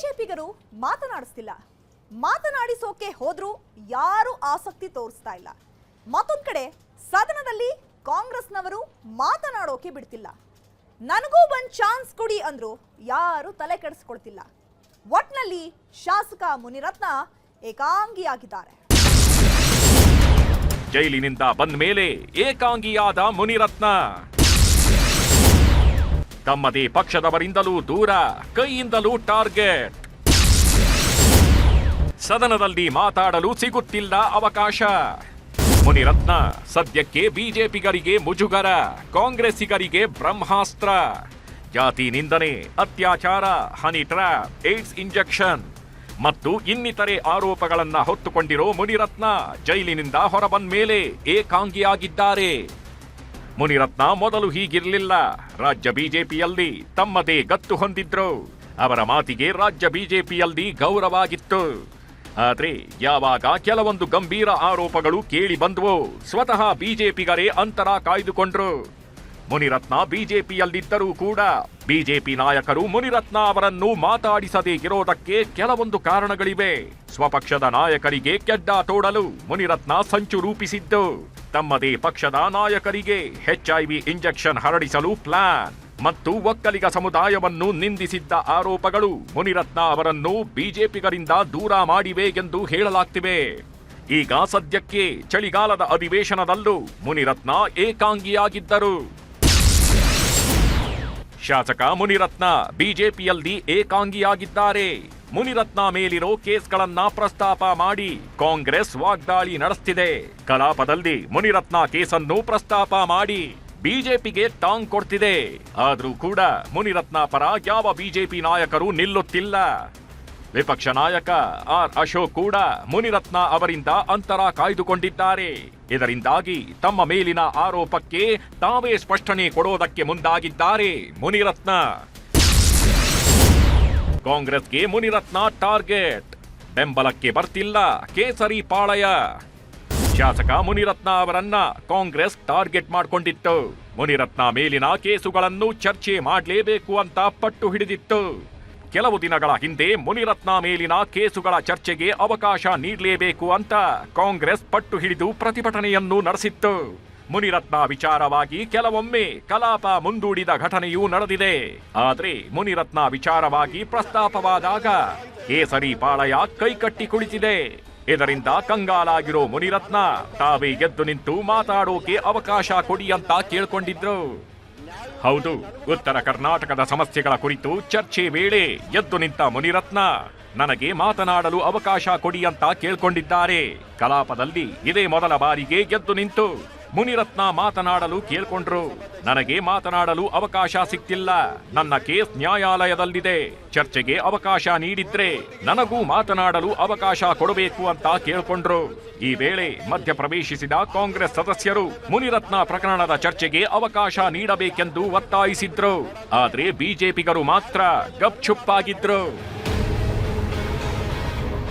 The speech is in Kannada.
ಬಿಜೆಪಿಗರು ಮಾತನಾಡಿಸ್ತಿಲ್ಲ. ಮಾತನಾಡಿಸೋಕೆ ಹೋದ್ರೂ ಯಾರು ಆಸಕ್ತಿ ತೋರಿಸ್ತಾ ಇಲ್ಲ. ಮತ್ತೊಂದು ಕಡೆ ಸದನದಲ್ಲಿ ಕಾಂಗ್ರೆಸ್ನವರು ಮಾತನಾಡೋಕೆ ಬಿಡ್ತಿಲ್ಲ. ನನಗೂ ಒಂದು ಚಾನ್ಸ್ ಕೊಡಿ ಅಂದ್ರು ಯಾರು ತಲೆ ಕೆಡಿಸ್ಕೊಳ್ತಿಲ್ಲ. ಒಟ್ನಲ್ಲಿ ಶಾಸಕ ಮುನಿರತ್ನ ಏಕಾಂಗಿಯಾಗಿದ್ದಾರೆ. ಜೈಲಿನಿಂದ ಬಂದ ಮೇಲೆ ಏಕಾಂಗಿಯಾದ ಮುನಿರತ್ನ ತಮ್ಮದೇ ಪಕ್ಷದವರಿಂದಲೂ ದೂರ, ಕೈಯಿಂದಲೂ ಟಾರ್ಗೆಟ್. ಸದನದಲ್ಲಿ ಮಾತಾಡಲು ಸಿಗುತ್ತಿಲ್ಲ ಅವಕಾಶ. ಮುನಿರತ್ನ ಸದ್ಯಕ್ಕೆ ಬಿಜೆಪಿಗರಿಗೆ ಮುಜುಗರ, ಕಾಂಗ್ರೆಸ್ಸಿಗರಿಗೆ ಬ್ರಹ್ಮಾಸ್ತ್ರ. ಜಾತಿ ನಿಂದನೆ, ಅತ್ಯಾಚಾರ, ಹನಿ ಟ್ರ್ಯಾಪ್, ಏಡ್ಸ್ ಇಂಜೆಕ್ಷನ್ ಮತ್ತು ಇನ್ನಿತರೆ ಆರೋಪಗಳನ್ನ ಹೊತ್ತುಕೊಂಡಿರೋ ಮುನಿರತ್ನ ಜೈಲಿನಿಂದ ಹೊರಬಂದ ಮೇಲೆ ಏಕಾಂಗಿಯಾಗಿದ್ದಾರೆ. ಮುನಿರತ್ನ ಮೊದಲು ಹೀಗಿರಲಿಲ್ಲ. ರಾಜ್ಯ ಬಿಜೆಪಿಯಲ್ಲಿ ತಮ್ಮದೇ ಗತ್ತು ಹೊಂದಿದ್ರು. ಅವರ ಮಾತಿಗೆ ರಾಜ್ಯ ಬಿಜೆಪಿಯಲ್ಲಿ ಗೌರವಾಗಿತ್ತು. ಆದ್ರೆ ಯಾವಾಗ ಕೆಲವೊಂದು ಗಂಭೀರ ಆರೋಪಗಳು ಕೇಳಿ ಬಂದವೋ ಸ್ವತಃ ಬಿಜೆಪಿಗರೇ ಅಂತರ ಕಾಯ್ದುಕೊಂಡ್ರು. ಮುನಿರತ್ನ ಬಿಜೆಪಿಯಲ್ಲಿದ್ದರೂ ಕೂಡ ಬಿಜೆಪಿ ನಾಯಕರು ಮುನಿರತ್ನ ಅವರನ್ನು ಮಾತಾಡಿಸದೇ ಇರೋದಕ್ಕೆ ಕೆಲವೊಂದು ಕಾರಣಗಳಿವೆ. ಸ್ವಪಕ್ಷದ ನಾಯಕರಿಗೆ ಕೆಡ್ಡ ತೋಡಲು ಮುನಿರತ್ನ ಸಂಚು ರೂಪಿಸಿದ್ದು. ತಮ್ಮದೇ ಪಕ್ಷದ ನಾಯಕರಿಗೆ HIV ಇಂಜೆಕ್ಷನ್ ಹರಡಿಸಲು ಪ್ಲಾನ್ ಮತ್ತು ಒಕ್ಕಲಿಗ ಸಮುದಾಯವನ್ನು ನಿಂದಿಸಿದ್ದ ಆರೋಪಗಳು ಮುನಿರತ್ನ ಅವರನ್ನು ಬಿಜೆಪಿಗರಿಂದ ದೂರ ಮಾಡಿವೆ ಎಂದು ಹೇಳಲಾಗ್ತಿವೆ. ಈಗ ಸದ್ಯಕ್ಕೆ ಚಳಿಗಾಲದ ಅಧಿವೇಶನದಲ್ಲೂ ಮುನಿರತ್ನ ಏಕಾಂಗಿಯಾಗಿದ್ದರು. ಶಾಸಕ ಮುನಿರತ್ನ ಬಿಜೆಪಿಯಲ್ಲಿ ಏಕಾಂಗಿಯಾಗಿದ್ದಾರೆ. ಮುನಿರತ್ನ ಮೇಲಿರೋ ಕೇಸ್ಗಳನ್ನ ಪ್ರಸ್ತಾಪ ಮಾಡಿ ಕಾಂಗ್ರೆಸ್ ವಾಗ್ದಾಳಿ ನಡೆಸುತ್ತಿದೆ. ಕಲಾಪದಲ್ಲಿ ಮುನಿರತ್ನ ಕೇಸನ್ನು ಪ್ರಸ್ತಾಪ ಮಾಡಿ ಬಿಜೆಪಿಗೆ ಟಾಂಗ್ ಕೊಡ್ತಿದೆ. ಆದ್ರೂ ಕೂಡ ಮುನಿರತ್ನ ಪರ ಯಾವ ಬಿಜೆಪಿ ನಾಯಕರು ನಿಲ್ಲುತ್ತಿಲ್ಲ. ವಿಪಕ್ಷ ನಾಯಕ ಆರ್ ಅಶೋಕ್ ಕೂಡ ಮುನಿರತ್ನ ಅವರಿಂದ ಅಂತರ ಕಾಯ್ದುಕೊಂಡಿದ್ದಾರೆ. ಇದರಿಂದಾಗಿ ತಮ್ಮ ಮೇಲಿನ ಆರೋಪಕ್ಕೆ ತಾವೇ ಸ್ಪಷ್ಟನೆ ಕೊಡೋದಕ್ಕೆ ಮುಂದಾಗಿದ್ದಾರೆ ಮುನಿರತ್ನ. ಕಾಂಗ್ರೆಸ್ಗೆ ಮುನಿರತ್ನ ಟಾರ್ಗೆಟ್. ಬೆಂಬಲಕ್ಕೆ ಬರ್ತಿಲ್ಲ ಕೇಸರಿ ಪಾಳಯ. ಶಾಸಕ ಮುನಿರತ್ನ ಅವರನ್ನ ಕಾಂಗ್ರೆಸ್ ಟಾರ್ಗೆಟ್ ಮಾಡಿಕೊಂಡಿತ್ತು. ಮುನಿರತ್ನ ಮೇಲಿನ ಕೇಸುಗಳನ್ನು ಚರ್ಚೆ ಮಾಡಲೇಬೇಕು ಅಂತ ಪಟ್ಟು ಹಿಡಿದಿತ್ತು. ಕೆಲವು ದಿನಗಳ ಹಿಂದೆ ಮುನಿರತ್ನ ಮೇಲಿನ ಕೇಸುಗಳ ಚರ್ಚೆಗೆ ಅವಕಾಶ ನೀಡಲೇಬೇಕು ಅಂತ ಕಾಂಗ್ರೆಸ್ ಪಟ್ಟು ಹಿಡಿದು ಪ್ರತಿಭಟನೆಯನ್ನು ನಡೆಸಿತ್ತು. ಮುನಿರತ್ನ ವಿಚಾರವಾಗಿ ಕೆಲವೊಮ್ಮೆ ಕಲಾಪ ಮುಂದೂಡಿದ ಘಟನೆಯೂ ನಡೆದಿದೆ. ಆದ್ರೆ ಮುನಿರತ್ನ ವಿಚಾರವಾಗಿ ಪ್ರಸ್ತಾಪವಾದಾಗ ಕೇಸರಿ ಪಾಳಯ ಕೈಕಟ್ಟಿ ಕುಳಿತಿದೆ. ಇದರಿಂದ ಕಂಗಾಲಾಗಿರೋ ಮುನಿರತ್ನ ತಾವೇ ಎದ್ದು ನಿಂತು ಮಾತಾಡೋಕೆ ಅವಕಾಶ ಕೊಡಿ ಅಂತ ಕೇಳ್ಕೊಂಡಿದ್ರು. ಹೌದು, ಉತ್ತರ ಕರ್ನಾಟಕದ ಸಮಸ್ಯೆಗಳ ಕುರಿತು ಚರ್ಚೆ ವೇಳೆ ಎದ್ದು ನಿಂತ ಮುನಿರತ್ನ ನನಗೆ ಮಾತನಾಡಲು ಅವಕಾಶ ಕೊಡಿ ಅಂತ ಕೇಳ್ಕೊಂಡಿದ್ದಾರೆ. ಕಲಾಪದಲ್ಲಿ ಇದೇ ಮೊದಲ ಬಾರಿಗೆ ಎದ್ದು ನಿಂತು ಮುನಿರತ್ನ ಮಾತನಾಡಲು ಕೇಳ್ಕೊಂಡ್ರು. ನನಗೆ ಮಾತನಾಡಲು ಅವಕಾಶ ಸಿಕ್ತಿಲ್ಲ. ನನ್ನ ಕೇಸ್ ನ್ಯಾಯಾಲಯದಲ್ಲಿದೆ. ಚರ್ಚೆಗೆ ಅವಕಾಶ ನೀಡಿದ್ರೆ ನನಗೂ ಮಾತನಾಡಲು ಅವಕಾಶ ಕೊಡಬೇಕು ಅಂತ ಕೇಳ್ಕೊಂಡ್ರು. ಈ ವೇಳೆ ಮಧ್ಯಪ್ರವೇಶಿಸಿದ ಕಾಂಗ್ರೆಸ್ ಸದಸ್ಯರು ಮುನಿರತ್ನ ಪ್ರಕರಣದ ಚರ್ಚೆಗೆ ಅವಕಾಶ ನೀಡಬೇಕೆಂದು ಒತ್ತಾಯಿಸಿದ್ರು. ಆದ್ರೆ ಬಿಜೆಪಿಗರು ಮಾತ್ರ ಗಪ್ಚುಪ್ಪಾಗಿದ್ರು.